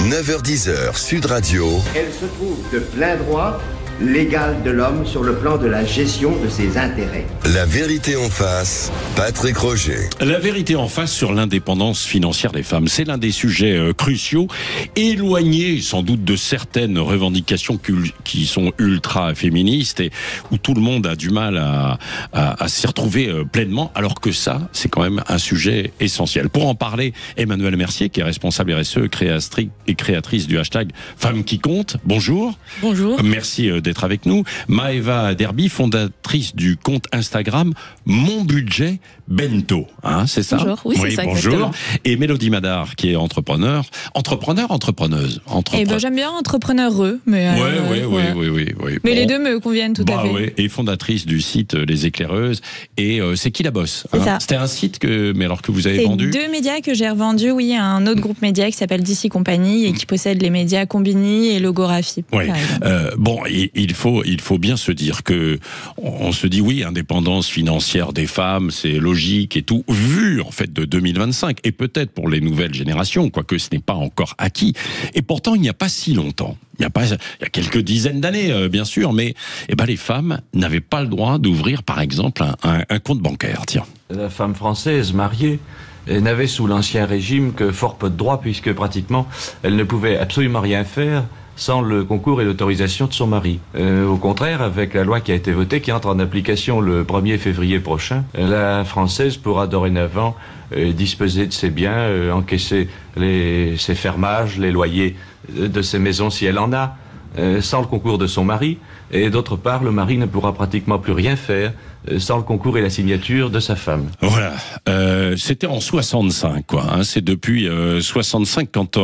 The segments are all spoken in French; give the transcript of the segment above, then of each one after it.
9h-10h, Sud Radio. Elle se trouve de plein droit l'égale de l'homme sur le plan de la gestion de ses intérêts. La vérité en face, Patrick Roger. La vérité en face sur l'indépendance financière des femmes, c'est l'un des sujets cruciaux, éloignés sans doute de certaines revendications qui sont ultra féministes et où tout le monde a du mal à s'y retrouver pleinement, alors que ça, c'est quand même un sujet essentiel. Pour en parler, Emmanuelle Mercier, qui est responsable RSE et créatrice du hashtag Femmes qui comptent. Bonjour. Bonjour. Merci d'être avec nous. Maëva Derby, fondatrice du compte Instagram Mon Budget Bento, c'est ça? Bonjour, oui, c'est ça, bonjour. exactement. Et Mélodie Madar, qui est entrepreneuse. J'aime bien entrepreneureux, mais oui. Mais les deux me conviennent tout à fait. Ouais. Et fondatrice du site Les Éclaireuses. Et c'est qui la bosse? C'est ça. C'était un site que vous avez vendu? C'est 2 médias que j'ai revendus, oui, à un autre groupe média qui s'appelle DC Company et qui possède les médias Combini et Logographie. Oui. Il faut bien se dire que on se dit oui, indépendance financière des femmes, c'est logique et tout, vu en fait de 2025 et peut-être pour les nouvelles générations, quoique ce n'est pas encore acquis. Et pourtant, il n'y a pas si longtemps. Il y a quelques dizaines d'années, bien sûr, mais les femmes n'avaient pas le droit d'ouvrir, par exemple, un compte bancaire. Tiens. La femme française mariée n'avait sous l'Ancien Régime que fort peu de droits, puisque pratiquement elle ne pouvait absolument rien faire sans le concours et l'autorisation de son mari. Au contraire, avec la loi qui a été votée, qui entre en application le 1er février prochain, la Française pourra dorénavant disposer de ses biens, encaisser ses fermages, les loyers de ses maisons si elle en a, sans le concours de son mari. Et d'autre part, le mari ne pourra pratiquement plus rien faire sans le concours et la signature de sa femme. Voilà, c'était en 65, c'est depuis 65 quand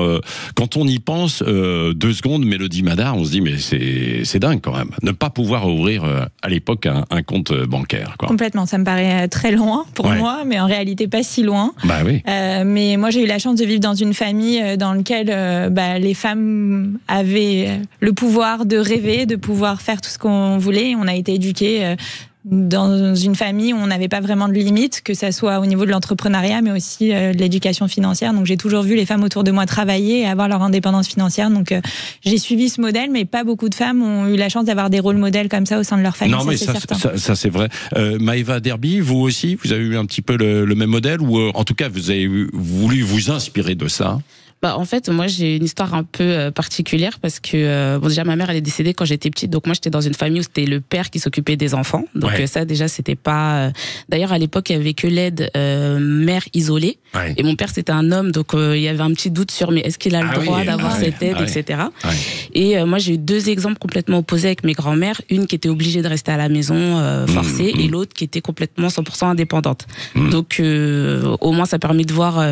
on y pense 2 secondes, Mélodie Madar, on se dit mais c'est dingue quand même, ne pas pouvoir ouvrir à l'époque un compte bancaire. Complètement, ça me paraît très loin pour moi, mais en réalité pas si loin. Bah oui. Mais moi j'ai eu la chance de vivre dans une famille dans laquelle les femmes avaient le pouvoir de rêver, de pouvoir faire tout ce qu'on voulait. On a été éduqués dans une famille où on n'avait pas vraiment de limites, que ça soit au niveau de l'entrepreneuriat, mais aussi de l'éducation financière. Donc j'ai toujours vu les femmes autour de moi travailler et avoir leur indépendance financière. Donc j'ai suivi ce modèle, mais pas beaucoup de femmes ont eu la chance d'avoir des rôles modèles comme ça au sein de leur famille. Non, mais ça c'est vrai. Maëva Derby, vous aussi, vous avez eu un petit peu le même modèle, ou en tout cas vous avez voulu vous inspirer de ça? En fait, moi, j'ai une histoire un peu particulière parce que, déjà, ma mère, elle est décédée quand j'étais petite. Donc, moi, j'étais dans une famille où c'était le père qui s'occupait des enfants. Donc, ça, déjà, c'était pas... D'ailleurs, à l'époque, il y avait que l'aide mère isolée. Ouais. Et mon père, c'était un homme. Donc, il y avait un petit doute sur, mais est-ce qu'il a le droit d'avoir cette aide, etc. Ouais. Et moi, j'ai eu 2 exemples complètement opposés avec mes grands-mères. Une qui était obligée de rester à la maison, forcée, et l'autre qui était complètement 100% indépendante. Donc, au moins, ça permet de voir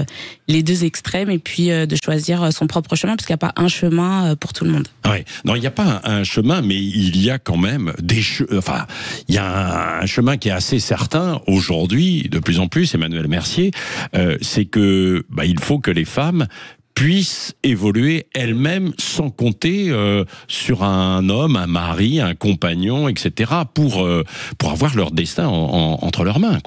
les 2 extrêmes et puis de choisir son propre chemin, parce qu'il n'y a pas un chemin pour tout le monde. Ouais. Non, il n'y a pas un chemin, mais il y a quand même il y a un chemin qui est assez certain aujourd'hui, de plus en plus, Emmanuelle Mercier, c'est que il faut que les femmes puissent évoluer elles-mêmes sans compter sur un homme, un mari, un compagnon, etc. pour avoir leur destin entre leurs mains,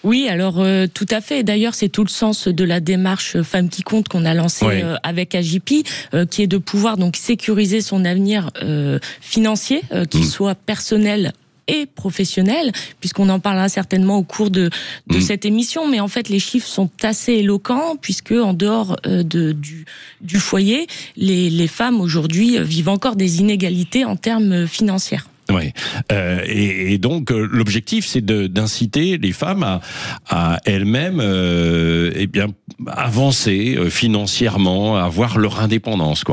Oui, alors tout à fait. D'ailleurs, c'est tout le sens de la démarche Femmes qui comptent qu'on a lancée avec AJP, qui est de pouvoir donc sécuriser son avenir financier, qu'il soit personnel et professionnel, puisqu'on en parlera certainement au cours de cette émission. Mais en fait, les chiffres sont assez éloquents, puisque en dehors du foyer, les femmes aujourd'hui vivent encore des inégalités en termes financiers. Oui, et donc l'objectif, c'est d'inciter les femmes à elles-mêmes avancer financièrement, à avoir leur indépendance,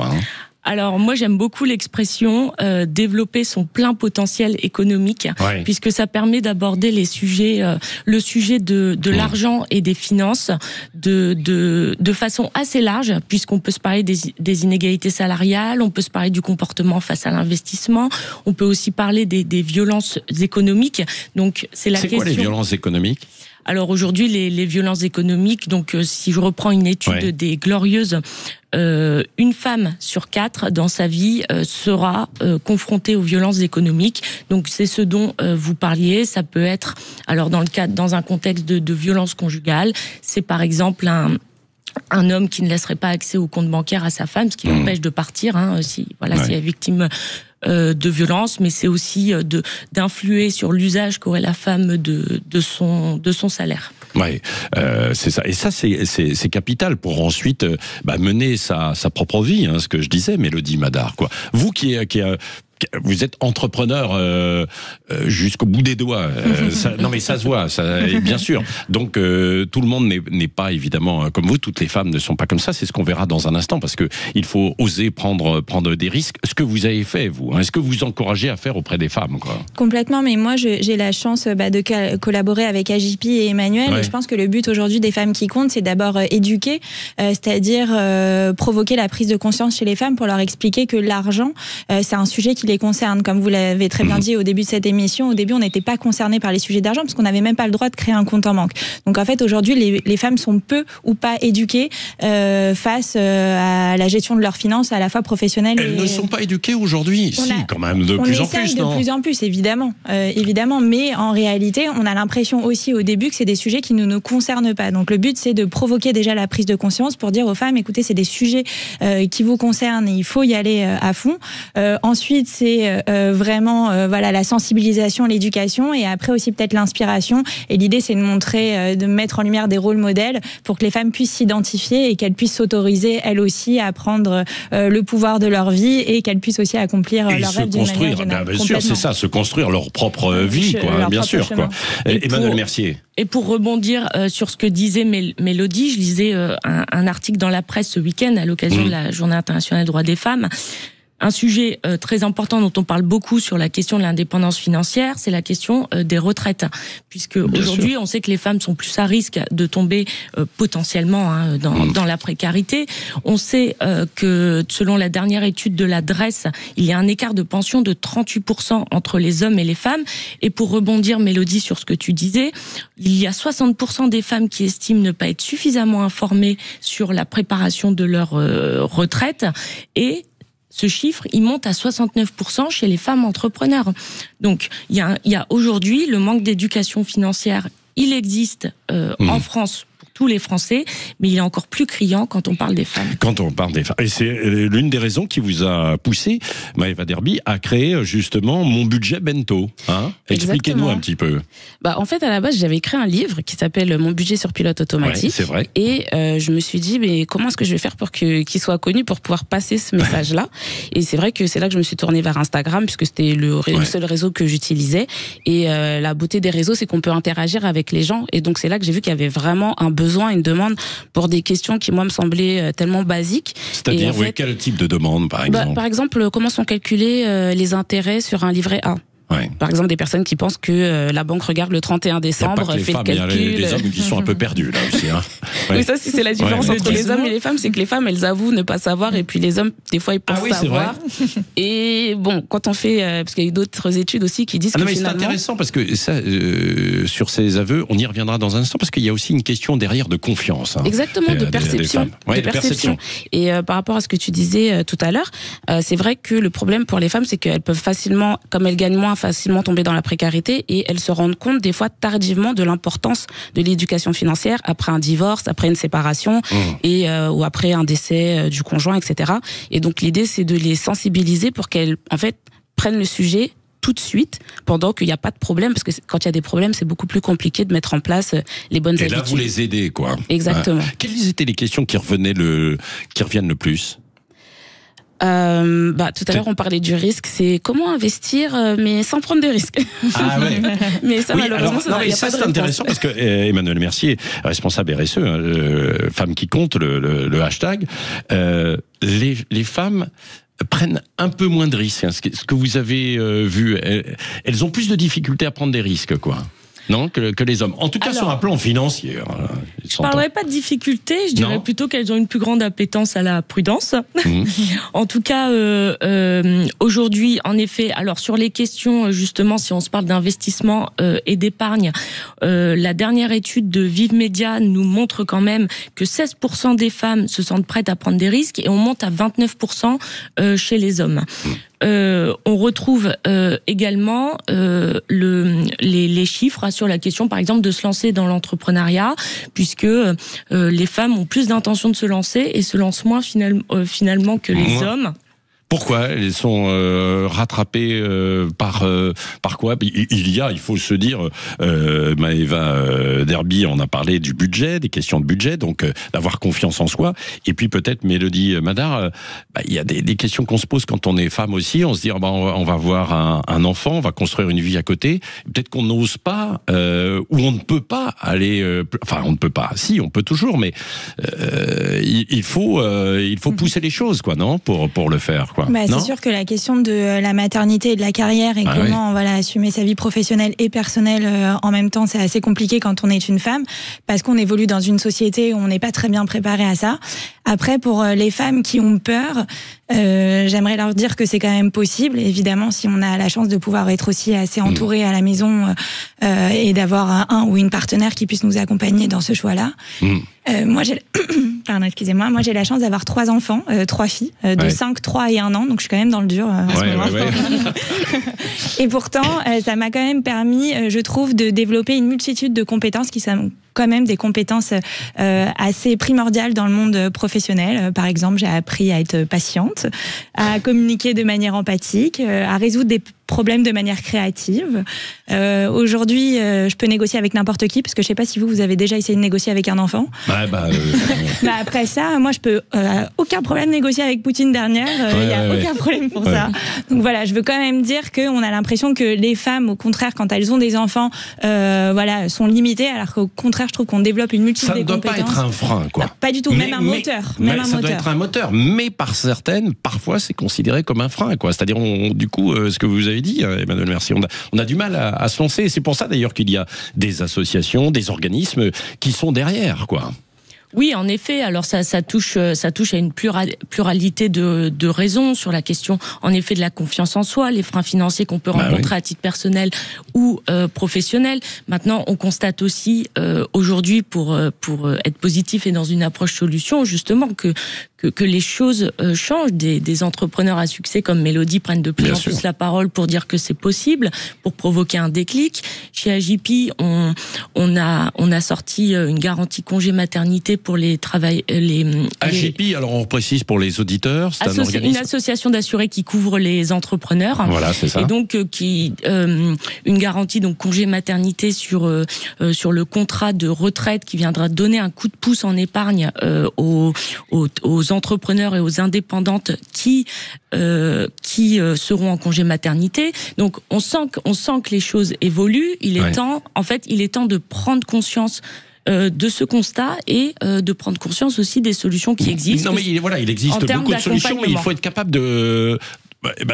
Alors moi j'aime beaucoup l'expression développer son plein potentiel économique, puisque ça permet d'aborder les sujets, le sujet de l'argent et des finances de façon assez large, puisqu'on peut se parler des inégalités salariales, on peut se parler du comportement face à l'investissement, on peut aussi parler des violences économiques. Donc c'est question. Quoi les violences économiques ? Alors aujourd'hui, les violences économiques, donc si je reprends une étude des Glorieuses, une femme sur 4 dans sa vie sera confrontée aux violences économiques. Donc c'est ce dont vous parliez. Ça peut être, alors dans un contexte de violence conjugale, c'est par exemple un homme qui ne laisserait pas accès au compte bancaire à sa femme, ce qui l'empêche de partir, si elle est victime de violence, mais c'est aussi d'influer sur l'usage qu'aurait la femme de son salaire. Ouais, c'est ça. Et ça, c'est capital pour ensuite mener sa propre vie, ce que je disais, Mélodie Madar, quoi. Vous vous êtes entrepreneur jusqu'au bout des doigts. Non mais ça se voit, bien sûr. Donc tout le monde n'est pas évidemment comme vous. Toutes les femmes ne sont pas comme ça. C'est ce qu'on verra dans un instant, parce que il faut oser prendre des risques. Ce que vous avez fait, vous, est-ce que vous encouragez à faire auprès des femmes, quoi? Complètement. Mais moi, j'ai la chance de collaborer avec AJP et Emmanuel. Et je pense que le but aujourd'hui des femmes qui comptent, c'est d'abord éduquer, c'est-à-dire provoquer la prise de conscience chez les femmes pour leur expliquer que l'argent, c'est un sujet qui les concerne. Comme vous l'avez très bien dit au début de cette émission, au début on n'était pas concernés par les sujets d'argent parce qu'on n'avait même pas le droit de créer un compte en banque. Donc en fait aujourd'hui les femmes sont peu ou pas éduquées face à la gestion de leurs finances à la fois professionnelle. Elles ne sont pas éduquées aujourd'hui, quand même de plus en plus, non ? De plus en plus, évidemment, mais en réalité on a l'impression aussi au début que c'est des sujets qui ne nous concernent pas. Donc le but c'est de provoquer déjà la prise de conscience pour dire aux femmes, écoutez, c'est des sujets qui vous concernent et il faut y aller à fond. Ensuite c'est vraiment la sensibilisation, l'éducation, et après aussi peut-être l'inspiration. Et l'idée, c'est de montrer, de mettre en lumière des rôles modèles pour que les femmes puissent s'identifier et qu'elles puissent s'autoriser elles aussi à prendre le pouvoir de leur vie et qu'elles puissent aussi accomplir leur rêve d'une manière générale. Bien sûr, c'est ça, se construire leur propre vie, bien sûr. Emmanuel Mercier. Et pour rebondir sur ce que disait Mélodie, je lisais un article dans la presse ce week-end à l'occasion de la Journée internationale des droits des femmes. Un sujet très important dont on parle beaucoup sur la question de l'indépendance financière, c'est la question des retraites. Puisque aujourd'hui, on sait que les femmes sont plus à risque de tomber potentiellement dans la précarité. On sait que selon la dernière étude de la DREES, il y a un écart de pension de 38% entre les hommes et les femmes. Et pour rebondir, Mélodie, sur ce que tu disais, il y a 60% des femmes qui estiment ne pas être suffisamment informées sur la préparation de leur retraite. Et ce chiffre, il monte à 69% chez les femmes entrepreneurs. Donc, il y a aujourd'hui le manque d'éducation financière. Il existe en France pour tous les Français, mais il est encore plus criant quand on parle des femmes. Quand on parle des femmes. Et c'est l'une des raisons qui vous a poussé, Maëva Derby, à créer justement Mon Budget Bento. Expliquez-nous un petit peu. En fait, à la base, j'avais écrit un livre qui s'appelle Mon Budget sur pilote automatique. Ouais, c'est vrai. Et je me suis dit, mais comment est-ce que je vais faire pour qu'il soit connu, pour pouvoir passer ce message-là? Et c'est vrai que c'est là que je me suis tournée vers Instagram, puisque c'était le seul réseau que j'utilisais. Et la beauté des réseaux, c'est qu'on peut interagir avec les gens. Et donc, c'est là que j'ai vu qu'il y avait vraiment un besoin, une demande pour des questions qui, moi, me semblaient tellement basiques. C'est-à-dire, quel type de demande, par exemple? Par exemple, comment sont calculés les intérêts sur un livret A? Par exemple, des personnes qui pensent que la banque regarde le 31 décembre, fait le calcul. Il y a les hommes qui sont un peu perdus là aussi. Oui, ça, c'est la différence entre les hommes et les femmes, c'est que les femmes, elles avouent ne pas savoir, et puis les hommes, des fois, ils pensent savoir. Et bon, quand on fait, parce qu'il y a eu d'autres études aussi qui disent que finalement... C'est intéressant parce que ça, sur ces aveux, on y reviendra dans un instant, parce qu'il y a aussi une question derrière de confiance. Exactement, de perception. De perception. Et par rapport à ce que tu disais tout à l'heure, c'est vrai que le problème pour les femmes, c'est qu'elles peuvent facilement, comme elles gagnent moins, facilement tomber dans la précarité, et elles se rendent compte des fois tardivement de l'importance de l'éducation financière après un divorce, après une séparation et ou après un décès du conjoint, etc. Et donc l'idée, c'est de les sensibiliser pour qu'elles en fait prennent le sujet tout de suite, pendant qu'il n'y a pas de problème, parce que quand il y a des problèmes, c'est beaucoup plus compliqué de mettre en place les bonnes habitudes. Et là, vous les aidez, quoi. Exactement. Quelles étaient les questions qui reviennent le plus? Tout à l'heure, on parlait du risque. C'est comment investir, mais sans prendre de risques. Ah ouais. Mais ça, malheureusement, ça n'a pas de c'est réponse. intéressant parce que Emmanuel Mercier, responsable RSE, Femmes qui comptent, le hashtag, les femmes prennent un peu moins de risques. Ce que vous avez vu, elles ont plus de difficultés à prendre des risques, quoi. Non, que les hommes. En tout cas, sur un plan financier. Je ne parlerai pas de difficulté, je dirais plutôt qu'elles ont une plus grande appétence à la prudence. En tout cas, aujourd'hui, en effet, alors sur les questions, justement, si on se parle d'investissement et d'épargne, la dernière étude de Vive Média nous montre quand même que 16% des femmes se sentent prêtes à prendre des risques, et on monte à 29% chez les hommes. on retrouve également les chiffres sur la question, par exemple, de se lancer dans l'entrepreneuriat, puisque les femmes ont plus d'intention de se lancer et se lancent moins finalement que les hommes. Pourquoi elles sont rattrapées par quoi? Il faut se dire, Maëva Derby en a parlé du budget, des questions de budget, donc d'avoir confiance en soi. Et puis peut-être Mélodie Madar, il y a des questions qu'on se pose quand on est femme aussi. On se dit, on va avoir un enfant, on va construire une vie à côté. Peut-être qu'on n'ose pas, ou on ne peut pas aller. Enfin, on ne peut pas. Si, on peut toujours, mais il faut pousser les choses, quoi, non, pour le faire, quoi. C'est sûr que la question de la maternité et de la carrière et comment assumer sa vie professionnelle et personnelle en même temps, c'est assez compliqué quand on est une femme, parce qu'on évolue dans une société où on n'est pas très bien préparé à ça. Après, pour les femmes qui ont peur, j'aimerais leur dire que c'est quand même possible. Évidemment, si on a la chance de pouvoir être aussi assez entouré à la maison et d'avoir un ou une partenaire qui puisse nous accompagner dans ce choix-là. Moi, j'ai la chance d'avoir 3 enfants, 3 filles, de 5, 3 et 1 an, donc je suis quand même dans le dur en ce moment. Et pourtant, ça m'a quand même permis, je trouve, de développer une multitude de compétences qui sont quand même des compétences assez primordiales dans le monde professionnel. Par exemple, j'ai appris à être patiente, à communiquer de manière empathique, à résoudre des problèmes de manière créative. Aujourd'hui, je peux négocier avec n'importe qui, parce que je sais pas si vous avez déjà essayé de négocier avec un enfant. Après ça, moi, je peux aucun problème négocier avec Poutine dernière. Il y a aucun problème pour ça. Donc voilà, je veux quand même dire qu'on a l'impression que les femmes, au contraire, quand elles ont des enfants, sont limitées, alors qu'au contraire, je trouve qu'on développe une multitude de compétences. Ça ne doit pas être un frein, quoi. Pas du tout, même un moteur. Ça doit être un moteur, mais par certaines, parfois, c'est considéré comme un frein, quoi. C'est-à-dire, du coup, ce que vous avez dit, Emmanuel Mercier, on a du mal à se lancer. Et c'est pour ça, d'ailleurs, qu'il y a des associations, des organismes qui sont derrière, quoi. Oui, en effet. Alors ça touche à une pluralité de raisons sur la question, en effet, de la confiance en soi, les freins financiers qu'on peut rencontrer à titre personnel ou professionnel. Maintenant, on constate aussi aujourd'hui, pour être positif et dans une approche solution, justement que les choses changent. Des entrepreneurs à succès comme Mélodie prennent de plus en plus la parole pour dire que c'est possible, pour provoquer un déclic. Chez AJP, on a sorti une garantie congé maternité pour les AJP, alors on précise pour les auditeurs, c'est un organisme, une association d'assurés qui couvre les entrepreneurs. Voilà, c'est ça. Et donc une garantie, donc congé maternité sur le contrat de retraite, qui viendra donner un coup de pouce en épargne aux entrepreneurs et aux indépendantes qui seront en congé maternité. Donc on sent que les choses évoluent. Il est temps de prendre conscience de ce constat et de prendre conscience aussi des solutions qui existent. Non, mais il existe beaucoup de solutions, mais il faut être capable de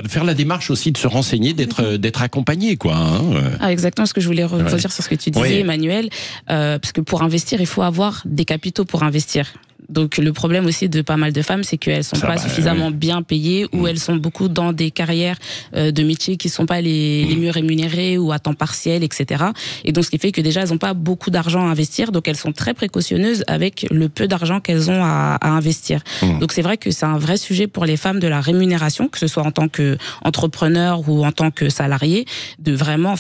faire la démarche aussi, de se renseigner, d'être accompagné, quoi. Exactement ce que je voulais redire sur ce que tu disais, Emmanuel, parce que pour investir, il faut avoir des capitaux pour investir. Donc le problème aussi de pas mal de femmes, c'est qu'elles sont pas suffisamment bien payées, ou elles sont beaucoup dans des carrières de métiers qui sont pas les mieux rémunérés ou à temps partiel, etc. Et donc ce qui fait que déjà elles ont pas beaucoup d'argent à investir, donc elles sont très précautionneuses avec le peu d'argent qu'elles ont à investir. Donc c'est vrai que c'est un vrai sujet pour les femmes de la rémunération, que ce soit en tant qu'entrepreneur ou en tant que salarié, de vraiment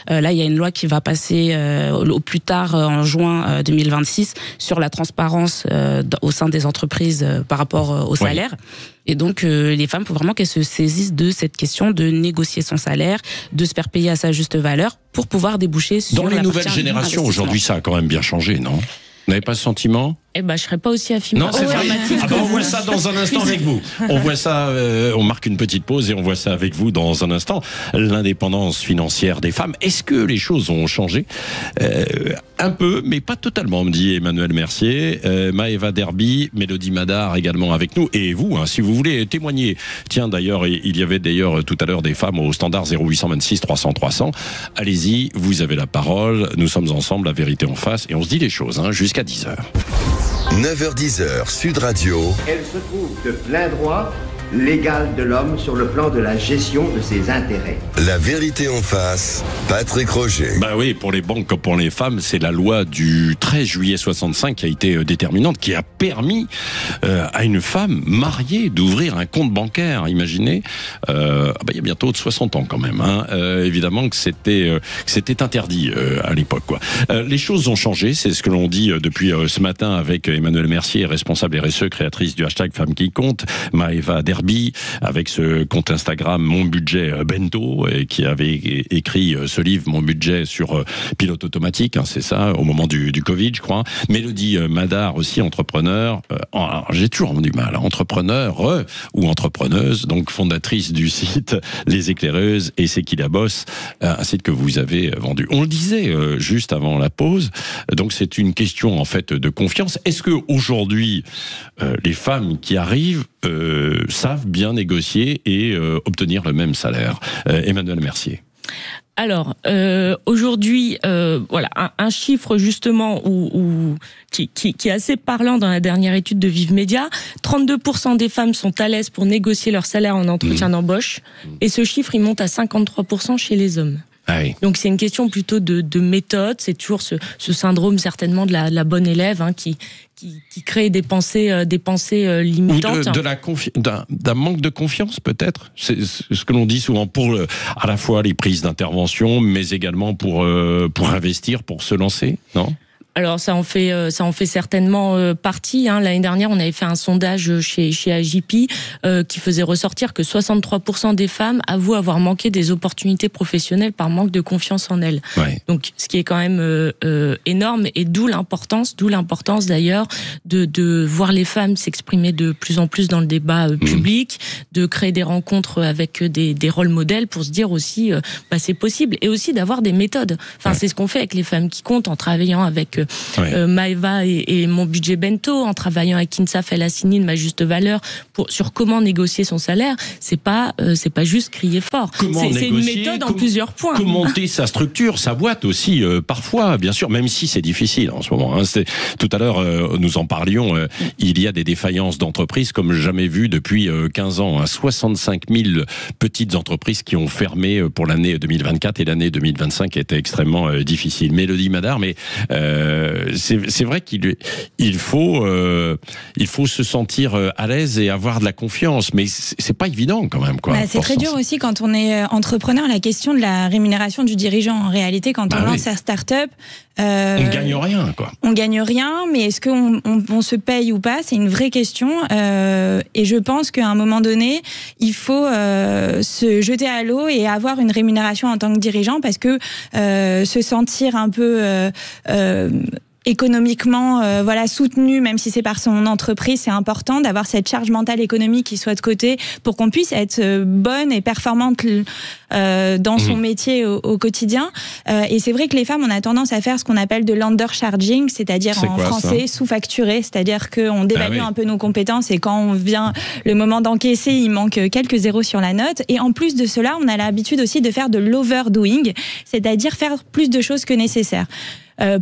là il y a une loi qui va passer au plus tard en juin 2026 sur la transparence au sein des entreprises par rapport au salaire. Et donc, les femmes, il faut vraiment qu'elles se saisissent de cette question de négocier son salaire, de se faire payer à sa juste valeur pour pouvoir déboucher sur la partie. Dans les nouvelles générations, aujourd'hui, ça a quand même bien changé, non ? Vous n'avez pas ce sentiment ? Je serais pas aussi affirmative. Non, c'est vrai. On voit ça dans un instant avec vous. On voit ça, on marque une petite pause et on voit ça avec vous dans un instant. L'indépendance financière des femmes. Est-ce que les choses ont changé ? Un peu, mais pas totalement, me dit Emmanuel Mercier. Maëva Derby, Mélodie Madar également avec nous. Et vous, si vous voulez témoigner. Tiens, d'ailleurs, il y avait tout à l'heure des femmes au standard 0826 300 300. Allez-y, vous avez la parole. Nous sommes ensemble, la vérité en face. Et on se dit les choses, jusqu'à 10h. 9h-10h, Sud Radio. Elle se trouve de plein droit l'égal de l'homme sur le plan de la gestion de ses intérêts. La vérité en face, Patrick Roger. Bah oui, pour les banques comme pour les femmes, c'est la loi du 13 juillet 65 qui a été déterminante, qui a permis à une femme mariée d'ouvrir un compte bancaire. Imaginez, il y a bientôt 60 ans quand même. Évidemment que c'était interdit à l'époque, quoi. Les choses ont changé, c'est ce que l'on dit depuis ce matin avec Emmanuelle Mercier, responsable RSE, créatrice du hashtag Femmes qui comptent, Maëva Derby, avec ce compte Instagram Mon Budget Bento, qui avait écrit ce livre Mon Budget sur pilote automatique, c'est ça, au moment du Covid, je crois. Mélodie Madar aussi, entrepreneur, j'ai toujours du mal, entrepreneur ou entrepreneuse, donc fondatrice du site Les Éclaireuses, et c'est qui la bosse, un site que vous avez vendu. On le disait juste avant la pause, donc c'est une question en fait de confiance. Est-ce que aujourd'hui les femmes qui arrivent savent bien négocier et obtenir le même salaire? Emmanuelle Mercier. Alors, aujourd'hui, voilà, un chiffre justement qui est assez parlant dans la dernière étude de Vive Média. 32% des femmes sont à l'aise pour négocier leur salaire en entretien d'embauche. Et ce chiffre, il monte à 53% chez les hommes. Ah oui. Donc c'est une question plutôt de méthode. C'est toujours ce syndrome certainement de la bonne élève qui crée des pensées limitantes. Ou d'un manque de confiance peut-être. C'est ce que l'on dit souvent pour à la fois les prises d'intervention, mais également pour investir, pour se lancer, non? Alors ça en fait certainement partie. L'année dernière, on avait fait un sondage chez AJP qui faisait ressortir que 63% des femmes avouent avoir manqué des opportunités professionnelles par manque de confiance en elles. Ouais. Donc ce qui est quand même énorme, et d'où l'importance d'ailleurs de voir les femmes s'exprimer de plus en plus dans le débat public, de créer des rencontres avec des rôles modèles pour se dire aussi c'est possible, et aussi d'avoir des méthodes. C'est ce qu'on fait avec les femmes qui comptent, en travaillant avec Maëva et Mon Budget Bento, en travaillant avec Kinsaf El Hassini de Ma Juste Valeur sur comment négocier son salaire. C'est pas juste crier fort. C'est une méthode en plusieurs points. Comment monter sa structure, sa boîte aussi, parfois, bien sûr, même si c'est difficile en ce moment. Tout à l'heure, nous en parlions, il y a des défaillances d'entreprises comme jamais vues depuis 15 ans. 65 000 petites entreprises qui ont fermé pour l'année 2024, et l'année 2025 était extrêmement difficile. Mélodie Madar, mais c'est vrai qu'il faut se sentir à l'aise et avoir de la confiance, mais c'est pas évident quand même, quoi. C'est très dur aussi quand on est entrepreneur, la question de la rémunération du dirigeant. En réalité, quand on lance sa start-up, on ne gagne rien, quoi. On gagne rien, mais est-ce qu'on se paye ou pas? C'est une vraie question. Et je pense qu'à un moment donné, il faut se jeter à l'eau et avoir une rémunération en tant que dirigeant, parce que se sentir un peu économiquement soutenu, même si c'est par son entreprise, c'est important d'avoir cette charge mentale économique qui soit de côté pour qu'on puisse être bonne et performante dans son métier au quotidien. Et c'est vrai que les femmes, on a tendance à faire ce qu'on appelle de l'undercharging, c'est-à-dire en français sous-facturer, c'est-à-dire qu'on dévalue un peu nos compétences, et quand on vient le moment d'encaisser, il manque quelques zéros sur la note. Et en plus de cela, on a l'habitude aussi de faire de l'overdoing, c'est-à-dire faire plus de choses que nécessaire.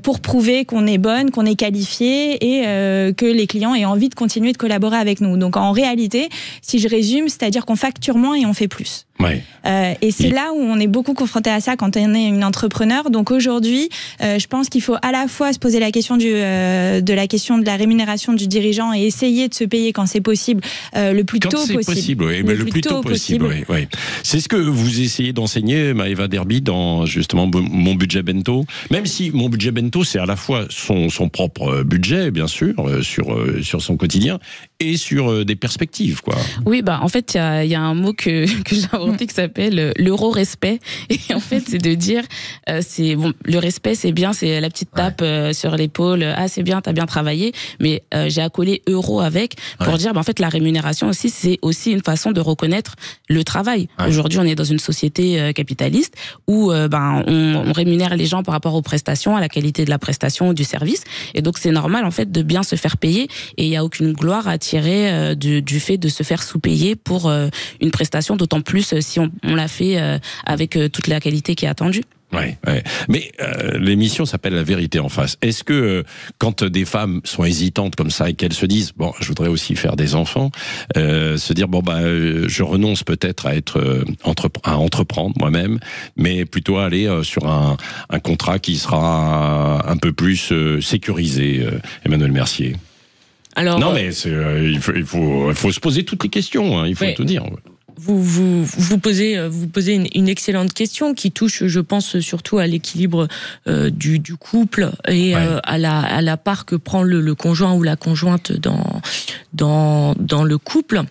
Pour prouver qu'on est bonne, qu'on est qualifié, et que les clients aient envie de continuer de collaborer avec nous. Donc en réalité, si je résume, c'est-à-dire qu'on facture moins et on fait plus. Ouais. Et c'est là où on est beaucoup confronté à ça quand on est une entrepreneur. Donc aujourd'hui, je pense qu'il faut à la fois se poser la question de la rémunération du dirigeant, et essayer de se payer quand c'est possible, le plus tôt possible. Le plus tôt possible. Oui. C'est ce que vous essayez d'enseigner, Maëva Derby, dans justement Mon Budget Bento. Même si Mon Budget Bento, c'est à la fois son propre budget, bien sûr, sur son quotidien, et sur des perspectives, quoi. Oui, en fait, il y a un mot que j'ai inventé qui s'appelle l'euro-respect. Et en fait, c'est de dire, le respect, c'est bien, c'est la petite tape sur l'épaule. Ah, c'est bien, t'as bien travaillé. Mais j'ai accolé euro avec pour dire, en fait, la rémunération aussi, c'est aussi une façon de reconnaître le travail. Aujourd'hui, on est dans une société capitaliste où on rémunère les gens par rapport aux prestations, à la qualité de la prestation ou du service. Et donc, c'est normal, en fait, de bien se faire payer. Et il n'y a aucune gloire à tirer du fait de se faire sous-payer pour une prestation, d'autant plus si on l'a fait avec toute la qualité qui est attendue. Ouais. Mais l'émission s'appelle La vérité en face. Est-ce que quand des femmes sont hésitantes comme ça et qu'elles se disent bon, je voudrais aussi faire des enfants, se dire bon je renonce peut-être à entreprendre moi-même, mais plutôt aller sur un contrat qui sera un peu plus sécurisé, Emmanuel Mercier. Alors, non mais il faut se poser toutes les questions, hein, il faut tout dire. Vous posez une excellente question qui touche, je pense, surtout à l'équilibre du couple et à la part que prend le conjoint ou la conjointe dans le couple.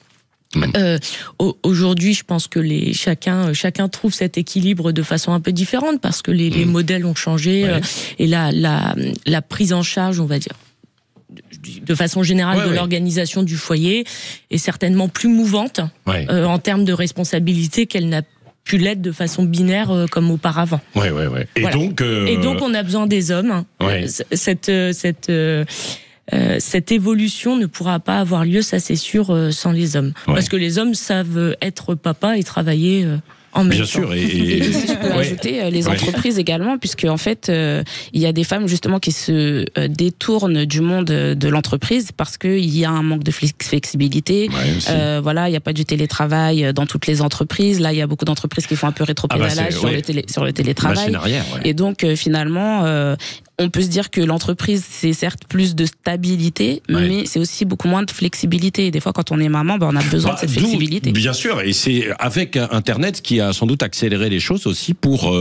Aujourd'hui, je pense que chacun trouve cet équilibre de façon un peu différente parce que les modèles ont changé et la prise en charge, on va dire, de façon générale de l'organisation du foyer est certainement plus mouvante en termes de responsabilité qu'elle n'a pu l'être de façon binaire comme auparavant. Et voilà. Donc on a besoin des hommes. Cette évolution ne pourra pas avoir lieu, ça c'est sûr, sans les hommes. Parce que les hommes savent être papa et travailler en même temps. Bien sûr. Et si je peux rajouter, les entreprises également, puisque en fait, il y a des femmes justement qui se détournent du monde de l'entreprise parce qu'il y a un manque de flexibilité. Voilà, il n'y a pas du télétravail dans toutes les entreprises. Là, il y a beaucoup d'entreprises qui font un peu rétropédalage sur le télétravail. Et donc, finalement, on peut se dire que l'entreprise, c'est certes plus de stabilité, mais c'est aussi beaucoup moins de flexibilité. Et des fois, quand on est maman, on a besoin de cette flexibilité. Bien sûr, et c'est avec Internet qui a sans doute accéléré les choses aussi pour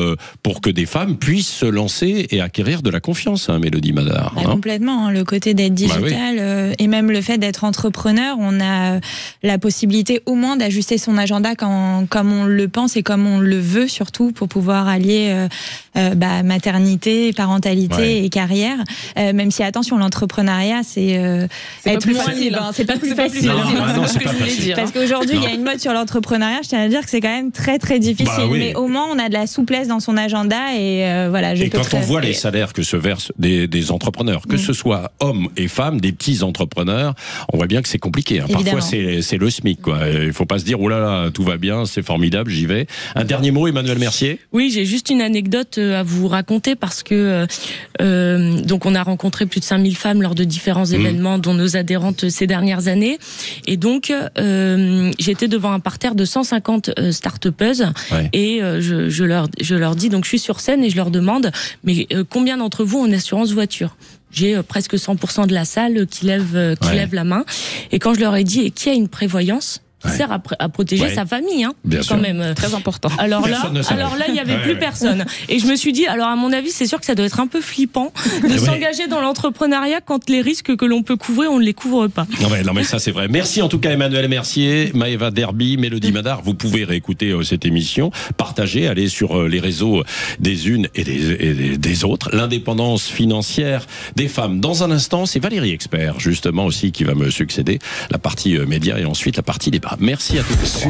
que des femmes puissent se lancer et acquérir de la confiance, Mélodie Madar. Complètement, le côté d'être digital et même le fait d'être entrepreneur, on a la possibilité au moins d'ajuster son agenda comme on le pense et comme on le veut surtout pour pouvoir allier maternité, parentalité et carrière, même si attention, l'entrepreneuriat c'est être moins libre, c'est pas plus facile. Non, c'est pas facile. Parce qu'aujourd'hui il y a une mode sur l'entrepreneuriat, je tiens à dire que c'est quand même très très difficile, mais au moins on a de la souplesse dans son agenda et voilà. Et quand on voit les salaires que se versent des entrepreneurs, que ce soit hommes et femmes, des petits entrepreneurs, on voit bien que c'est compliqué. Parfois c'est le SMIC, quoi. Il faut pas se dire oh là là tout va bien, c'est formidable, j'y vais. Un dernier mot, Emmanuel Mercier. Oui, j'ai juste une anecdote à vous raconter parce que donc on a rencontré plus de 5000 femmes lors de différents événements dont nos adhérentes ces dernières années et donc j'étais devant un parterre de 150 start-upeuses et je leur dis, donc je suis sur scène et je leur demande mais combien d'entre vous ont une assurance voiture? J'ai presque 100% de la salle qui lève la main et quand je leur ai dit et qui a une prévoyance sert à protéger sa famille, bien quand sûr. même très important. Alors là, il y avait plus personne. Et je me suis dit, alors à mon avis, c'est sûr que ça doit être un peu flippant de s'engager dans l'entrepreneuriat quand les risques que l'on peut couvrir, on ne les couvre pas. Non mais ça c'est vrai. Merci en tout cas Emmanuel Mercier, Maëva Derby, Mélodie Madar. Vous pouvez réécouter cette émission, partager, aller sur les réseaux des unes et des autres. L'indépendance financière des femmes. Dans un instant, c'est Valérie Expert justement aussi qui va me succéder. La partie média et ensuite la partie débat. Merci à tous.